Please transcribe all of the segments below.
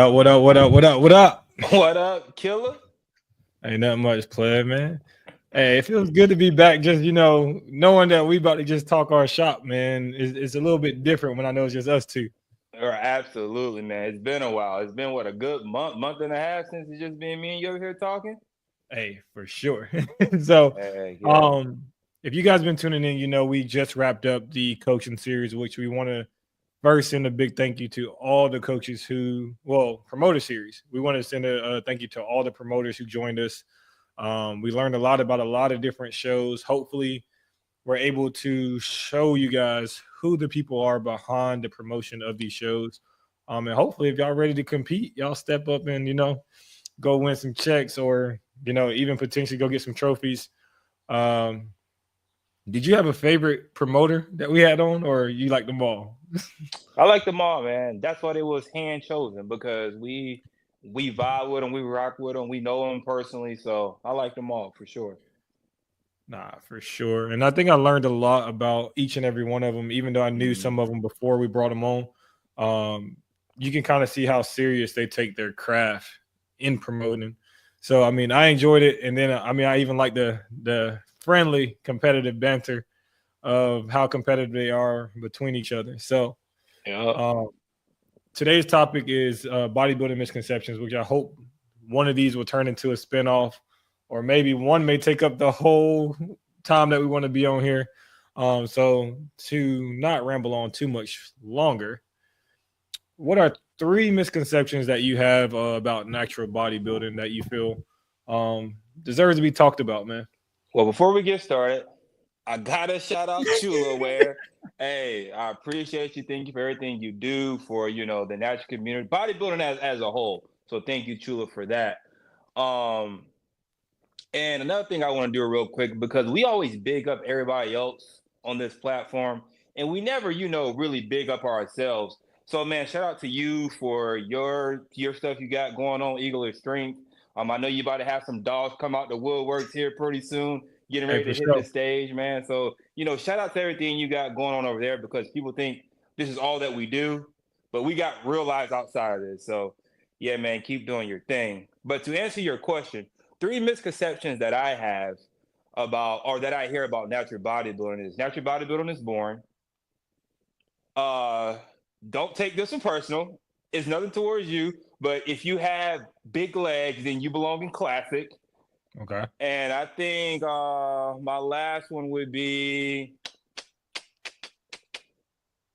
up? What up? What up? What up? What up? What up, killer? Ain't nothing much, player, man. Hey, it feels good to be back. Just knowing that we about to just talk our shop, man. It's a little bit different when I know it's just us two. Or absolutely, man. It's been a while. It's been what, a good month and a half since it's just been me and you over here talking. Hey, for sure. so, Yeah. um, if you guys been tuning in, we just wrapped up the coaching series, which we want to first send a big thank you to all the coaches promoter series. We want to send a thank you to all the promoters who joined us. We learned a lot about a lot of different shows. Hopefully, we're able to show you guys who the people are behind the promotion of these shows. And hopefully, if y'all ready to compete, y'all step up and, go win some checks or, even potentially go get some trophies. Did you have a favorite promoter that we had on, or you like them all? I like them all, man. That's why they was hand chosen because we vibe with them, we rock with them, we know them personally. So I like them all for sure. Nah, for sure. And I think I learned a lot about each and every one of them, even though I knew Mhm. some of them before we brought them on. You can kind of see how serious they take their craft in promoting. So, I mean, I enjoyed it. And then, I even like the friendly competitive banter of how competitive they are between each other. So, Yeah. um, today's topic is bodybuilding misconceptions, which I hope one of these will turn into a spinoff, or maybe one may take up the whole time that we want to be on here. So to not ramble on too much longer, what are three misconceptions that you have about natural bodybuilding that you feel deserves to be talked about, man? Well, before we get started, I gotta shout out Chula where hey, I appreciate you. Thank you for everything you do for the natural community, bodybuilding as a whole. So thank you, Chula, for that. Um, and another thing I want to do real quick because we always big up everybody else on this platform, and we never, really big up ourselves. So man, shout out to you for your stuff you got going on, Eagle of Strength. I know you about to have some dogs come out the woodworks here pretty soon, getting Hey, ready for to hit the sure. stage, man. So shout out to everything you got going on over there because people think this is all that we do, but we got real lives outside of this. So yeah, man, keep doing your thing. But to answer your question, three misconceptions that I have about or that I hear about natural bodybuilding is boring. Uh don't take this one personal. It's nothing towards you, but if you have big legs, then you belong in classic. Okay. And I think my last one would be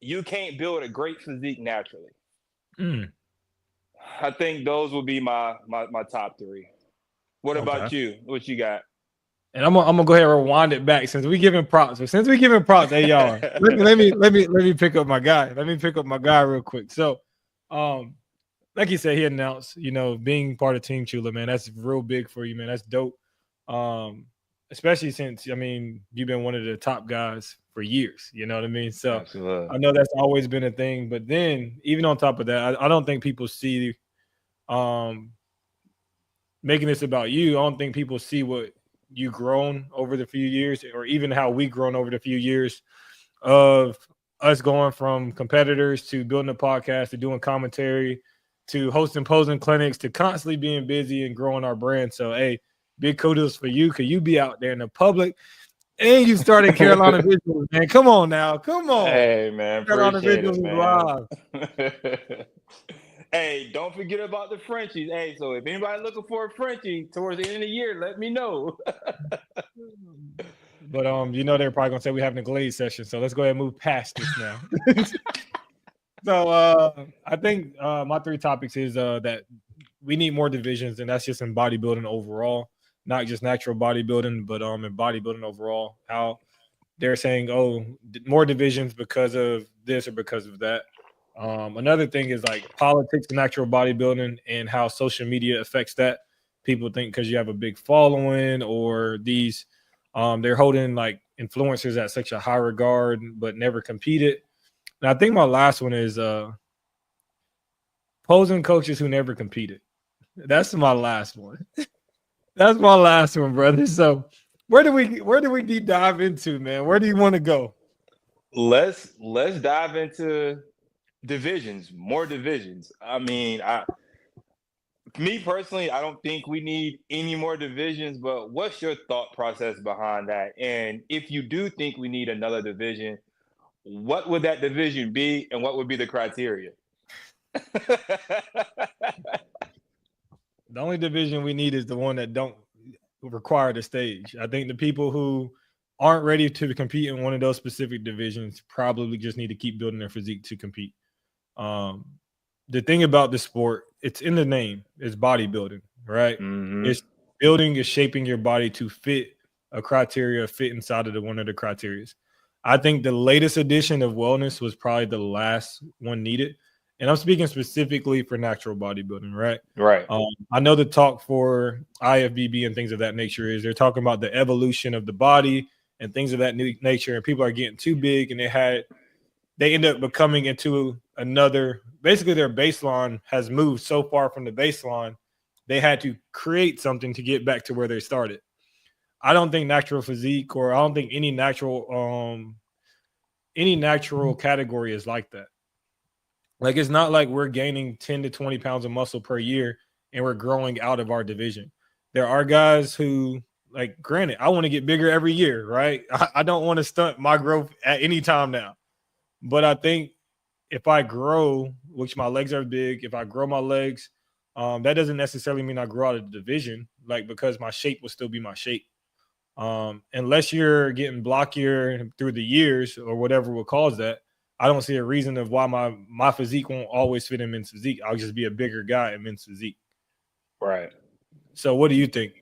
you can't build a great physique naturally. Mm, I think those would be my top three. What okay. about you? What you got? And I'm gonna go ahead and rewind it back since we giving props. So since we giving props, hey y'all, let me pick up my guy. Let me pick up my guy real quick. So, um, like you said, he announced, being part of Team Chula, man. That's real big for you, man. That's dope. Um, Especially since you've been one of the top guys for years. You know what I mean? So Absolutely. I know that's always been a thing. But then even on top of that, I don't think people see um making this about you. I don't think people see what you grown over the few years, or even how we grown over the few years of us going from competitors to building a podcast to doing commentary to hosting posing clinics to constantly being busy and growing our brand. So hey, big kudos for you because you be out there in the public and you started Carolina Visuals, man. Come on now, come on. Hey man, Carolina appreciate Visuals it, is man. live. Hey, don't forget about the Frenchies. Hey, so if anybody looking for a Frenchie towards the end of the year, let me know. But they're probably gonna say we having a glaze session, so let's go ahead and move past this now. So I think my three topics is that we need more divisions, and that's just in bodybuilding overall, not just natural bodybuilding, but in bodybuilding overall. How they're saying, oh, more divisions because of this or because of that. Another thing is like politics in natural bodybuilding and how social media affects that. People think because you have a big following or these, they're holding like influencers at such a high regard, but never competed. And I think my last one is posing coaches who never competed. That's my last one. That's my last one, brother. So where do we deep dive into, man? Where do you want to go? Let's dive into divisions, more divisions. I mean, Me personally, I don't think we need any more divisions, but what's your thought process behind that? And if you do think we need another division, what would that division be and what would be the criteria? The only division we need is the one that don't require the stage. I think the people who aren't ready to compete in one of those specific divisions probably just need to keep building their physique to compete. Um, the thing about the sport, it's in the name, it's bodybuilding, right? Mm-hmm. It's building, is shaping your body to fit a criteria, fit inside of the one of the criterias. I think the latest edition of wellness was probably the last one needed. And I'm speaking specifically for natural bodybuilding, right? Right. I know the talk for IFBB and things of that nature is they're talking about the evolution of the body and things of that nature, and people are getting too big, and they end up becoming into another. Basically, their baseline has moved so far from the baseline, they had to create something to get back to where they started. I don't think natural physique, or I don't think any natural category is like that. Like, it's not like we're gaining 10 to 20 pounds of muscle per year and we're growing out of our division. There are guys who, like, granted, I want to get bigger every year, right? I don't want to stunt my growth at any time now. But I think if I grow, which my legs are big, if I grow my legs, that doesn't necessarily mean I grow out of the division, like, because my shape will still be my shape. Unless you're getting blockier through the years or whatever will cause that, I don't see a reason of why my physique won't always fit in men's physique. I'll just be a bigger guy in men's physique. Right. So what do you think?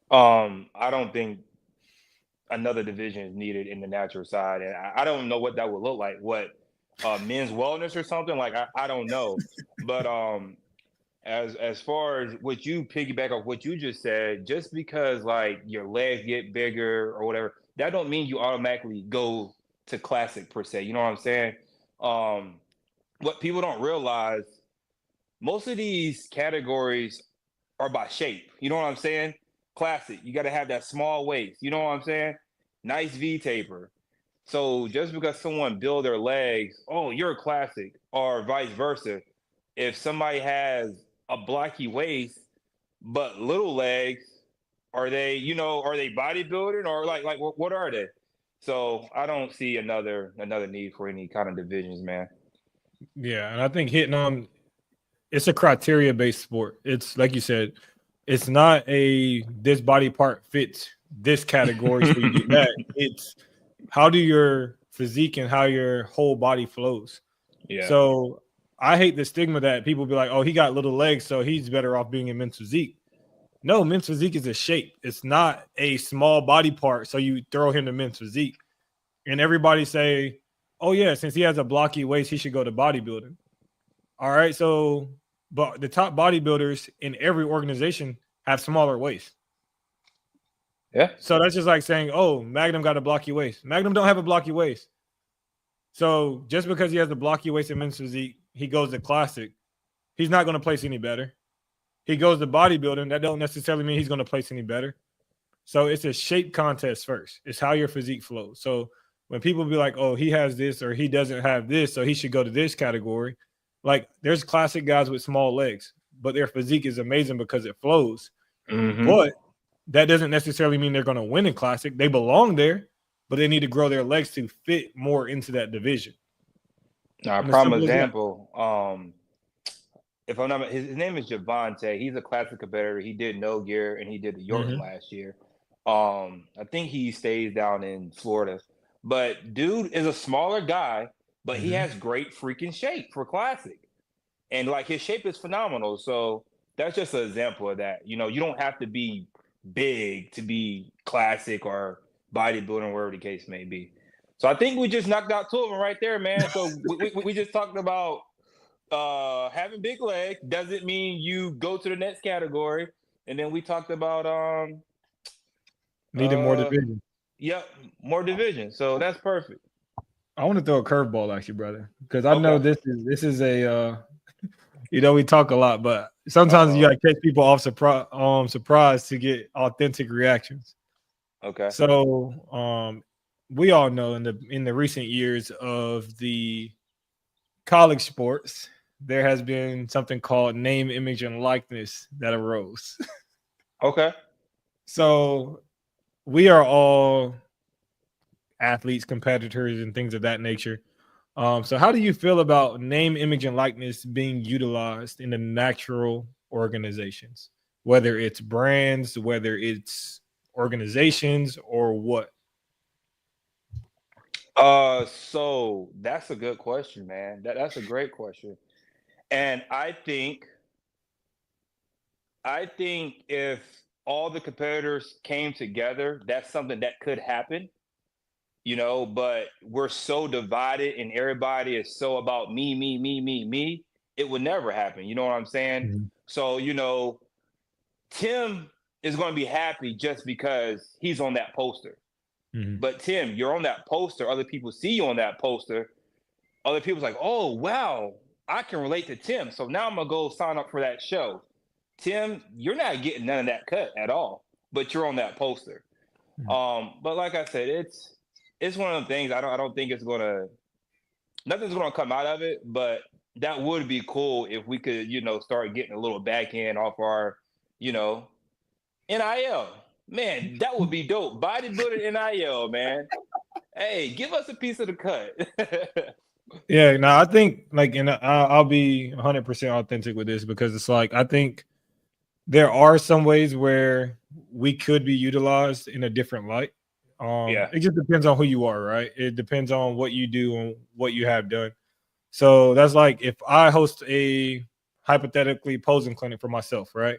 I don't think another division is needed in the natural side, and I don't know what that would look like. What men's wellness or something? Like I don't know, but as far as what you piggyback off what you just said, just because like your legs get bigger or whatever, that don't mean you automatically go to classic per se. You know what I'm saying? What people don't realize, most of these categories are by shape. You know what I'm saying? Classic, you got to have that small waist. You know what I'm saying? Nice V taper. So just because someone build their legs, oh, you're a classic, or vice versa. If somebody has a blocky waist but little legs, are they bodybuilding, or like what are they? So I don't see another need for any kind of divisions, man. Yeah, and I think hitting on, it's a criteria based sport. It's like you said, it's not a this body part fits this category, so you get that. It's how do your physique and how your whole body flows. Yeah. So I hate the stigma that people be like, oh, he got little legs, so he's better off being in men's physique. No, men's physique is a shape. It's not a small body part, so you throw him to men's physique. And everybody say, oh, yeah, since he has a blocky waist, he should go to bodybuilding. All right, so but the top bodybuilders in every organization have smaller waists. Yeah. So that's just like saying, oh, Magnum got a blocky waist. Magnum don't have a blocky waist. So just because he has a blocky waist in men's physique, he goes to classic, he's not going to place any better. He goes to bodybuilding, that don't necessarily mean he's going to place any better. So it's a shape contest first. It's how your physique flows. So when people be like, oh, he has this or he doesn't have this, so he should go to this category. Like, there's classic guys with small legs, but their physique is amazing because it flows. Mm-hmm. But that doesn't necessarily mean they're going to win in classic. They belong there, but they need to grow their legs to fit more into that division. Now, a prime example, if I'm not, his name is Javante. He's a classic competitor. He did no gear and he did the Yorton last year. I think he stays down in Florida, but dude is a smaller guy, but he has great freaking shape for classic, and like his shape is phenomenal. So that's just an example of that. You know, you don't have to be big to be classic or bodybuilding, wherever the case may be. So I think we just knocked out two of them right there, man. So we just talked about having big legs doesn't mean you go to the next category, and then we talked about needed more division. Yep, more division. So that's perfect. I want to throw a curveball at you, brother, because I know this is a we talk a lot, but sometimes you gotta catch people off surprise to get authentic reactions. Okay. So we all know in the recent years of the college sports, there has been something called name, image, and likeness that arose. Okay. So we are all athletes, competitors, and things of that nature. So how do you feel about name, image, and likeness being utilized in the natural organizations, whether it's brands, whether it's organizations, or what? So that's a good question, man. That's a great question. And I think if all the competitors came together, that's something that could happen, but we're so divided and everybody is so about me, me, me, me, me. It would never happen. You know what I'm saying? Mhm. So, Tim is going to be happy just because he's on that poster. Mhm. But Tim, you're on that poster. Other people see you on that poster. Other people's like, oh, wow, I can relate to Tim. So now I'm going to go sign up for that show. Tim, you're not getting none of that cut at all, but you're on that poster. Mhm. But like I said, it's one of them things. I don't think it's gonna nothing's gonna come out of it, but that would be cool if we could, start getting a little back end off our, you know, NIL. Man, that would be dope. Bodybuilding NIL, man. Hey, give us a piece of the cut. Yeah, no, I think like, and I'll be 100% authentic with this because it's like I think there are some ways where we could be utilized in a different light. Yeah. It just depends on who you are, right? It depends on what you do and what you have done. So that's like if I host a hypothetically posing clinic for myself, right?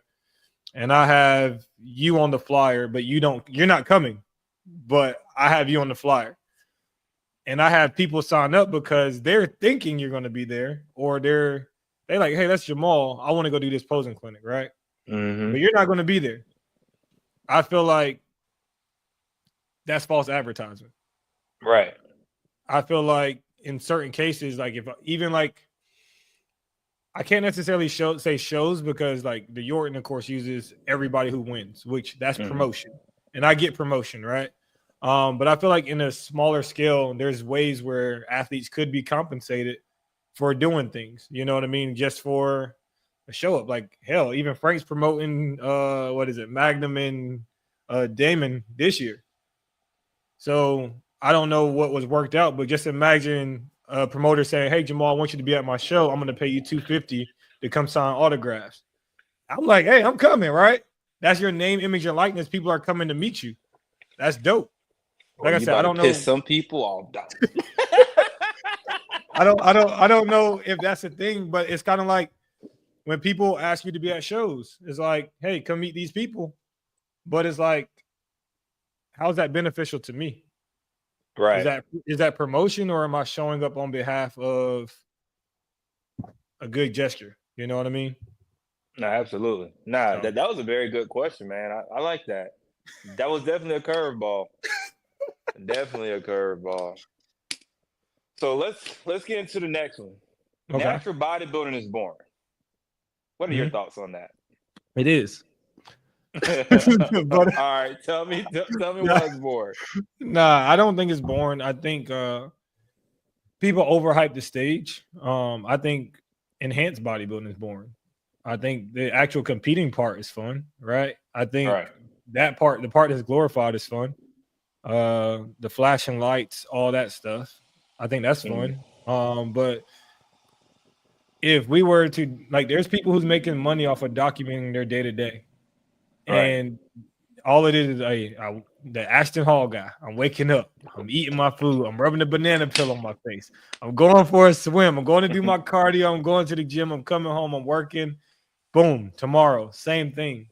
And I have you on the flyer, but you're not coming, but I have you on the flyer. And I have people sign up because they're thinking you're going to be there, or they like, hey, that's Jamal. I want to go do this posing clinic, right? But Hmm. you're not going to be there. I feel like that's false advertisement. Right. I feel like in certain cases, like if even like I can't necessarily say shows because like the Yorton, of course, uses everybody who wins, which that's Hmm. promotion, and I get promotion, right? But I feel like in a smaller scale, there's ways where athletes could be compensated for doing things. You know what I mean? Just for a show up. Like hell, even Frank's promoting what is it, Magnum and Damon this year. So I don't know what was worked out, but just imagine a promoter saying, "Hey Jamal, I want you to be at my show. I'm going to pay you $250 to come sign autographs." I'm like, "Hey, I'm coming, right?" That's your name, image, and likeness. People are coming to meet you. That's dope. Or Like I you said, I about to don't piss know. some people off. I don't know if that's a thing, but it's kind of like when people ask you to be at shows. It's like, "Hey, come meet these people," but it's like, how's that beneficial to me? Is Right. that promotion, or am I showing up on behalf of a good gesture? You know what I mean? No, absolutely. Nah, So that was a very good question, man. I like that. That was definitely a curveball. Definitely a curveball. So let's get into the next one. okay. Natural bodybuilding is born. What are your Mhm. thoughts on that? It is. All But right, tell me nah, why it's born. nah, I don't think it's boring. I think people overhype the stage. I think enhanced bodybuilding is boring. I think the actual competing part is fun, right? I Right. think that part, the part that's glorified, is fun. The flashing lights, all that stuff. I think that's Mhm. fun. But if we were to like, there's people who's making money off of documenting their day to day, Right. and all it is the Ashton Hall guy. I'm waking up. I'm eating my food. I'm rubbing the banana peel on my face. I'm going for a swim. I'm going to do my cardio. I'm going to the gym. I'm coming home. I'm working. Boom. Tomorrow, same thing.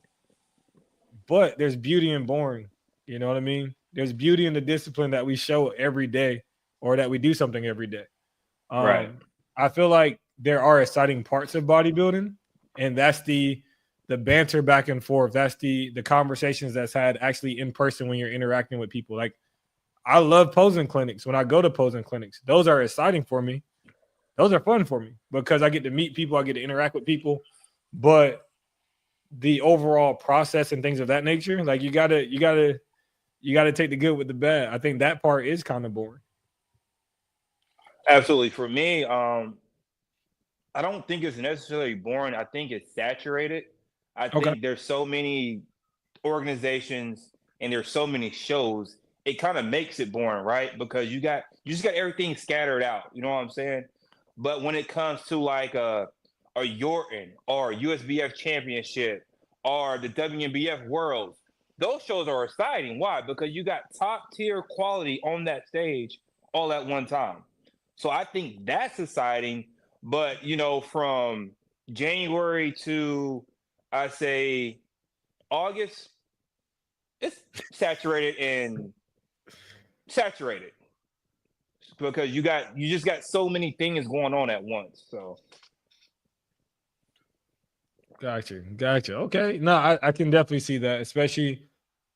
But there's beauty in boring. You know what I mean? There's beauty in the discipline that we show every day, or that we do something every day. Right. Um, I feel like there are exciting parts of bodybuilding, and that's the banter back and forth. That's the conversations that's had actually in person when you're interacting with people. Like I love posing clinics. When I go to posing clinics, those are exciting for me. Those are fun for me because I get to meet people, I get to interact with people. But the overall process and things of that nature, like you gotta take the good with the bad. I think that part is kind of boring. Absolutely. For me, I don't think it's necessarily boring. I think it's saturated. I Okay. think there's so many organizations and there's so many shows. It kind of makes it boring, right? Because you just got everything scattered out. You know what I'm saying? But when it comes to like a Yorton or USBF Championship or the WNBF Worlds, those shows are exciting. Why? Because you got top tier quality on that stage all at one time. So I think that's exciting. But from January to I say August, it's saturated because you just got so many things going on at once. So Gotcha. Okay. No, I can definitely see that, especially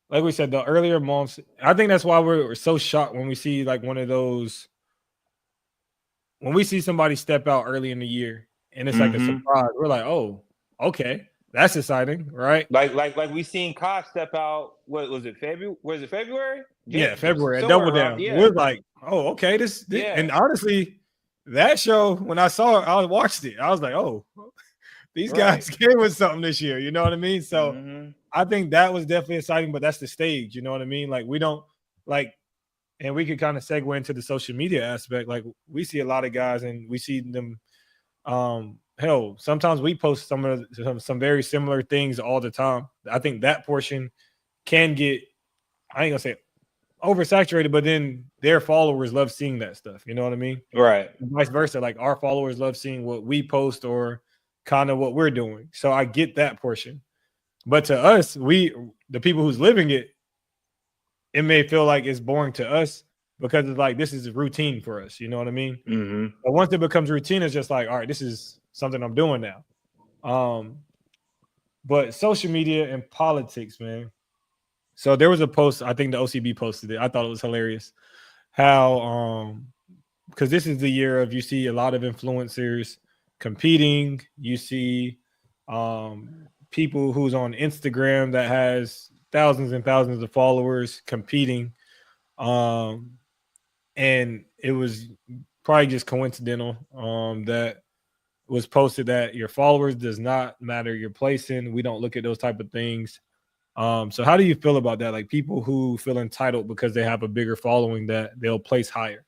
like we said, the earlier months. I think that's why we're so shocked when we see like one of those when we see somebody step out early in the year and it's like a surprise. We're like, oh, okay, that's exciting, right? like we seen Kai step out. What was it? February? Was it February? Yeah, February at Somewhere Double around. Down. Yeah, We're like, oh, okay, this, yeah, and honestly, that show when I saw it, I watched it. I was like, oh, these right. guys came with something this year. You know what I mean? So Mm-hmm. I think that was definitely exciting, but that's the stage. You know what I mean? Like we don't like, and we could kind of segue into the social media aspect. Like we see a lot of guys, and we see them. Hell, sometimes we post some very similar things all the time. I think that portion can get. I ain't gonna say oversaturated, but then their followers love seeing that stuff. You know what I mean? Right. And vice versa. Like our followers love seeing what we post or kind of what we're doing. So I get that portion. But to us, the people who's living it, it may feel like it's boring to us because it's like this is routine for us. You know what I mean? Mm-hmm. But once it becomes routine, it's just like, all right, this is something I'm doing now. But social media and politics, man. So there was a post, I think the OCB posted it. I thought it was hilarious. How because this is the year of you see a lot of influencers competing. You see people who's on Instagram that has thousands and thousands of followers competing. And it was probably just coincidental that was posted that your followers does not matter your place in. We don't look at those type of things. So how do you feel about that? Like people who feel entitled because they have a bigger following that they'll place higher.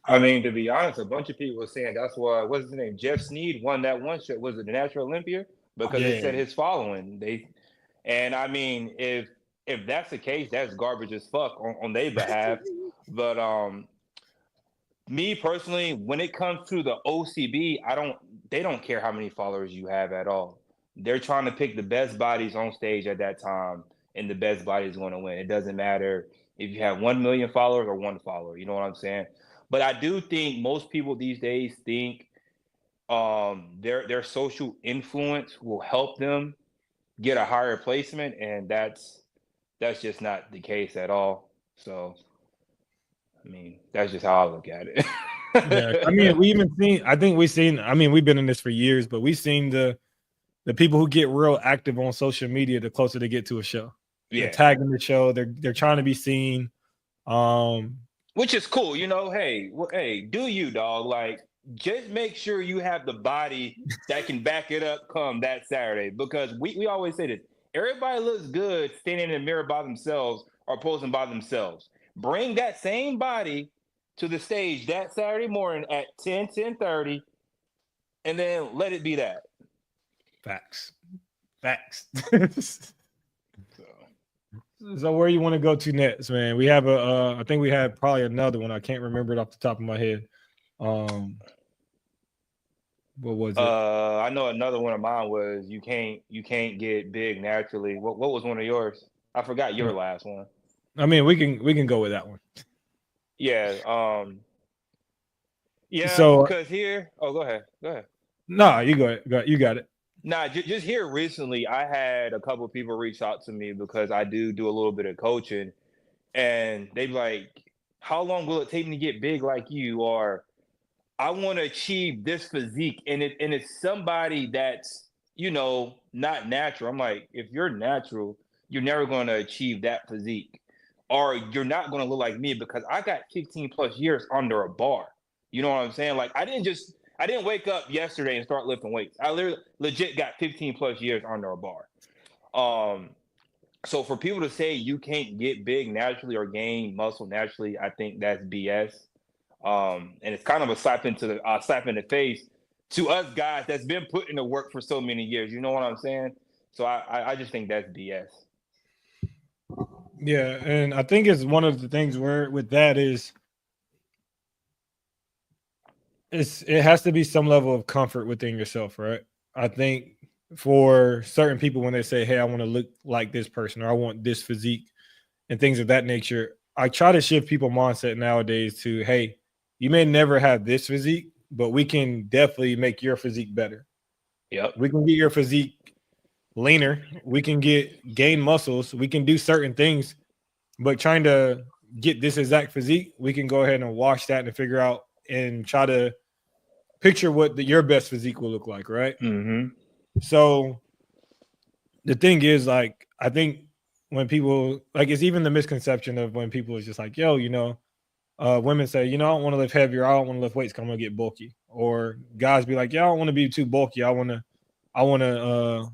I mean, to be honest, a bunch of people were saying that's why what's his name? Jeff Snead won that one shot. Was it the Natural Olympia? Because it Yeah. said his following. And I mean, if that's the case, that's garbage as fuck on their behalf. But me personally, when it comes to the OCB, they don't care how many followers you have at all. They're trying to pick the best bodies on stage at that time, and the best body is going to win. It doesn't matter if you have 1 million followers or one follower. You know what I'm saying? But I do think most people these days think their social influence will help them get a higher placement, and that's just not the case at all. So I mean, that's just how I look at it. Yeah. I mean, we even seen, I think we've seen, I mean, we've been in this for years, but we've seen the people who get real active on social media the closer they get to a show. They're tagging the show, they're trying to be seen. Which is cool, hey, do you, dog? Like, just make sure you have the body that can back it up come that Saturday. Because we always say this. Everybody looks good standing in the mirror by themselves or posing by themselves. Bring that same body to the stage that Saturday morning at 10:30, and then let it be that. Facts. So where you want to go to next, man? We have I think we had probably another one. I can't remember it off the top of my head. What was it? I know another one of mine was you can't get big naturally. What was one of yours? I forgot your last one. I mean, we can go with that one. Yeah. Yeah. So because here. Oh, go ahead. No, you go ahead. You got it. Nah, just here recently, I had a couple of people reach out to me because I do a little bit of coaching, and they be like, "How long will it take me to get big like you?" Or I want to achieve this physique, and it's somebody that's not natural. I'm like, if you're natural, you're never going to achieve that physique, or you're not going to look like me because I got 15 plus years under a bar. You know what I'm saying? Like I didn't I didn't wake up yesterday and start lifting weights. I literally legit got 15 plus years under a bar. So for people to say you can't get big naturally or gain muscle naturally, I think that's BS. And it's kind of a slap in the face to us guys that's been putting the work for so many years. You know what I'm saying? So I just think that's BS. Yeah, and I think it's one of the things where with that is it has to be some level of comfort within yourself, right? I think for certain people when they say, "Hey, I want to look like this person," or "I want this physique," and things of that nature, I try to shift people mindset nowadays to, "Hey, you may never have this physique, but we can definitely make your physique better. Yep. We can get your physique leaner. We can gain muscles. We can do certain things, but trying to get this exact physique, we can go ahead and wash that and figure out and try to picture what your best physique will look like, right?" Mm-hmm. So the thing is, like, I think when people like, it's even the misconception of when people is just like, "Yo, women say, I don't want to lift heavier. I don't want to lift weights because I'm gonna get bulky." Or guys be like, "Yeah, I don't want to be too bulky. I want to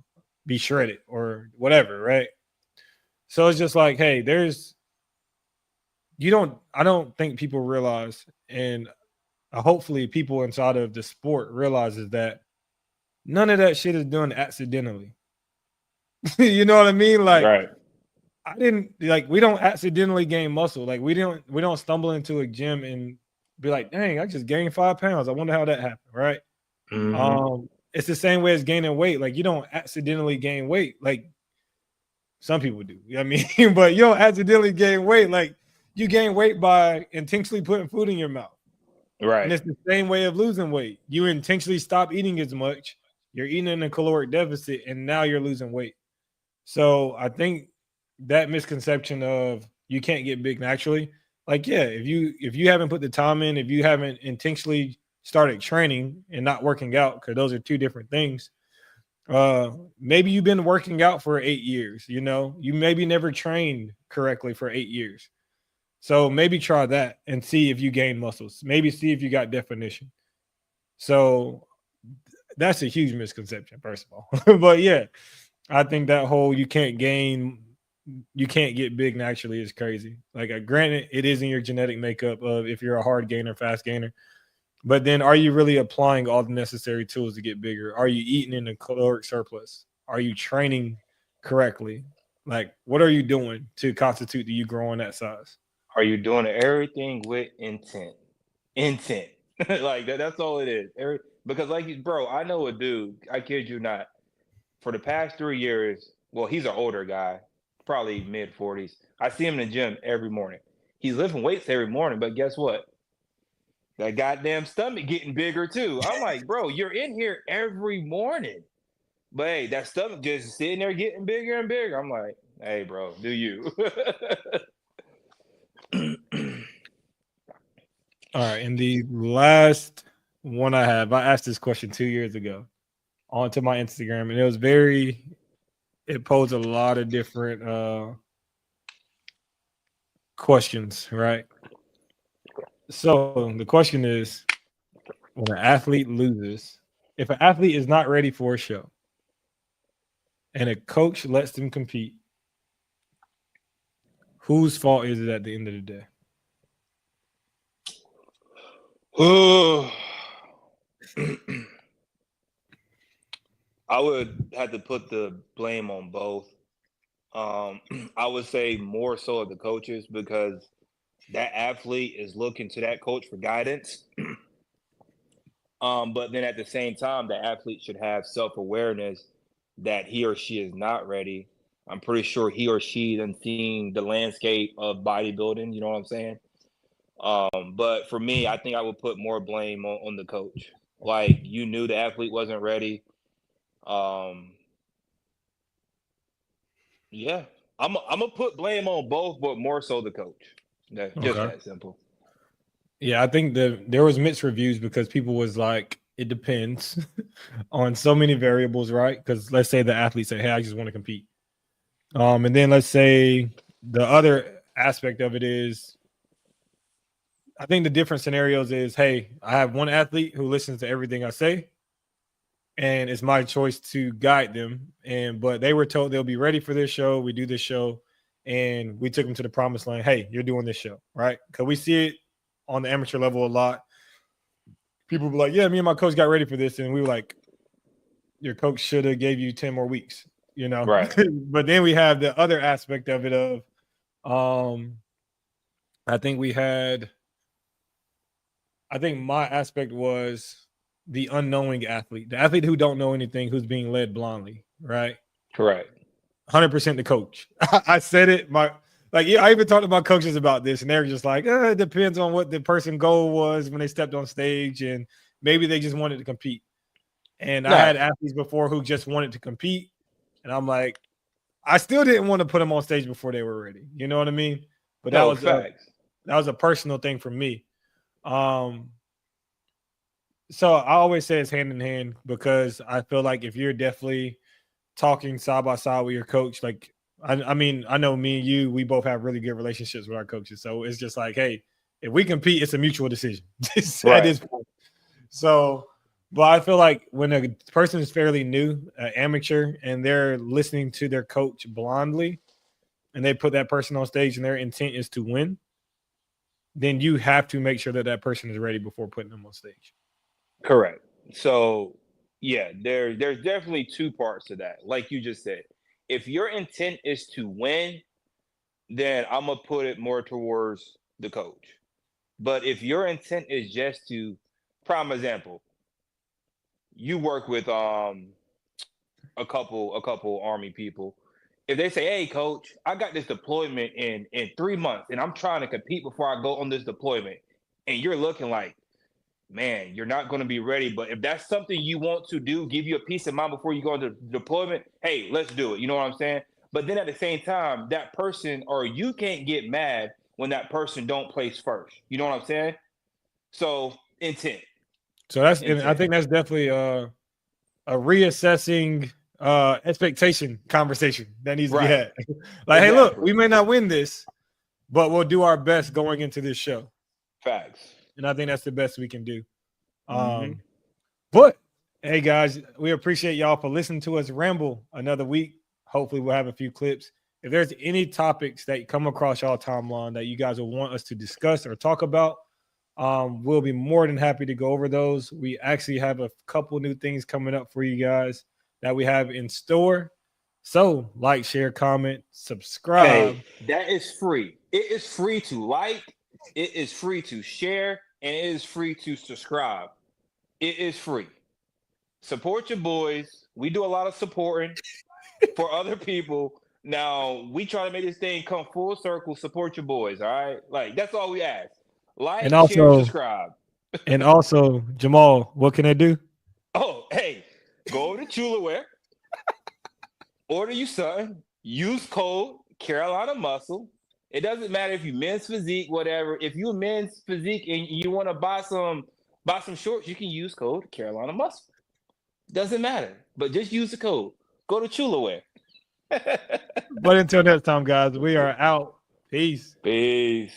be shredded or whatever," right? So it's just like, hey, I don't think people realize, and hopefully people inside of the sport realizes that none of that shit is done accidentally. You know what I mean? Like, Right. we don't accidentally gain muscle. Like, we don't stumble into a gym and be like, "Dang, I just gained 5 pounds. I wonder how that happened." Right. Mm-hmm. It's the same way as gaining weight. Like, you don't accidentally gain weight. Like, some people do. You know what I mean? But you don't accidentally gain weight. Like, you gain weight by intentionally putting food in your mouth. And Right. it's the same way of losing weight. You intentionally stop eating as much. You're eating in a caloric deficit, and now you're losing weight. So I think that misconception of you can't get big naturally, like, yeah, if you haven't put the time in, if you haven't intentionally started training and not working out, because those are two different things. Maybe you've been working out for 8 years. You maybe never trained correctly for 8 years. So maybe try that and see if you gain muscles. Maybe see if you got definition. So that's a huge misconception, first of all. But yeah, I think that whole you can't get big naturally is crazy. Like, granted, it is in your genetic makeup of if you're a hard gainer, fast gainer. But then are you really applying all the necessary tools to get bigger? Are you eating in a caloric surplus? Are you training correctly? Like, what are you doing to constitute you growing that size? Are you doing everything with intent? Intent. Like that's all it is. Because bro, I know a dude, I kid you not, for the past 3 years, well, he's an older guy, probably mid 40s. I see him in the gym every morning. He's lifting weights every morning, but guess what? That goddamn stomach getting bigger too. I'm like, bro, you're in here every morning. But hey, that stomach just sitting there getting bigger and bigger. I'm like, hey, bro, do you? All right. And the last one I asked this question 2 years ago onto my Instagram, and it posed a lot of different questions, right? So the question is, when an athlete loses, if an athlete is not ready for a show and a coach lets them compete, whose fault is it at the end of the day? I would have to put the blame on both. I would say more so of the coaches because that athlete is looking to that coach for guidance. But then at the same time, the athlete should have self-awareness that he or she is not ready. I'm pretty sure he or she done seen the landscape of bodybuilding. You know what I'm saying? But for me, I think I would put more blame on the coach. Like you knew the athlete wasn't ready. Um, yeah, I'm gonna put blame on both, but more so the coach. That's just Okay. that simple. Yeah, I think there was mixed reviews because people was like, it depends on so many variables, right? Because let's say the athlete said, "Hey, I just want to compete," and then let's say the other aspect of it is I think the different scenarios is, hey, I have one athlete who listens to everything I say, and it's my choice to guide them. But they were told they'll be ready for this show. We do this show, and we took them to the promised land. Hey, you're doing this show, right? Because we see it on the amateur level a lot. People be like, yeah, me and my coach got ready for this, and we were like, your coach should have gave you 10 more weeks, you know? Right. But then we have the other aspect of it of, I think my aspect was the unknowing athlete, the athlete who don't know anything, who's being led blindly, right? Correct. 100% the coach. I said it. I even talked to my coaches about this, and they were just like, it depends on what the person's goal was when they stepped on stage, and maybe they just wanted to compete. And I had athletes before who just wanted to compete, and I'm like, I still didn't want to put them on stage before they were ready. You know what I mean? But that was a personal thing for me. So I always say it's hand in hand, because I feel like if you're definitely talking side by side with your coach, like I mean, I know me and you, we both have really good relationships with our coaches. So it's just like, hey, if we compete, it's a mutual decision at this point. So, but I feel like when a person is fairly new, amateur, and they're listening to their coach blindly, and they put that person on stage and their intent is to win, then you have to make sure that that person is ready before putting them on stage. Correct. So, yeah, there's definitely two parts to that. Like you just said, if your intent is to win, then I'm gonna put it more towards the coach. But if your intent is just to, prime example, you work with a couple Army people. If they say, hey coach, I got this deployment in 3 months and I'm trying to compete before I go on this deployment, and you're looking like, man, you're not going to be ready. But if that's something you want to do, give you a peace of mind before you go into deployment, hey, let's do it. You know what I'm saying? But then at the same time, that person, or you can't get mad when that person don't place first. You know what I'm saying? So intent. So and I think that's definitely a reassessing expectation conversation that needs to be had. Like, hey, look, we may not win this, but we'll do our best going into this show. Facts. And I think that's the best we can do. But hey guys, we appreciate y'all for listening to us ramble another week. Hopefully we'll have a few clips. If there's any topics that come across y'all timeline that you guys will want us to discuss or talk about, we'll be more than happy to go over those. We actually have a couple new things coming up for you guys that we have in store. So like, share, comment, subscribe. Hey, that is free. It is free to like, it is free to share, and it is free to subscribe. It is free. Support your boys. We do a lot of supporting for other people. Now, we try to make this thing come full circle. Support your boys, all right? Like, that's all we ask. Like, and also, share, subscribe. And also, Jamal, what can I do? Oh, hey, go over to Chulaware. Order you something. Use code Carolina Muscle. It doesn't matter if you men's physique, whatever. If you men's physique and you want to buy some shorts, you can use code Carolina Muscle. Doesn't matter, but just use the code. Go to Chulaware. But until next time, guys, we are out. Peace. Peace.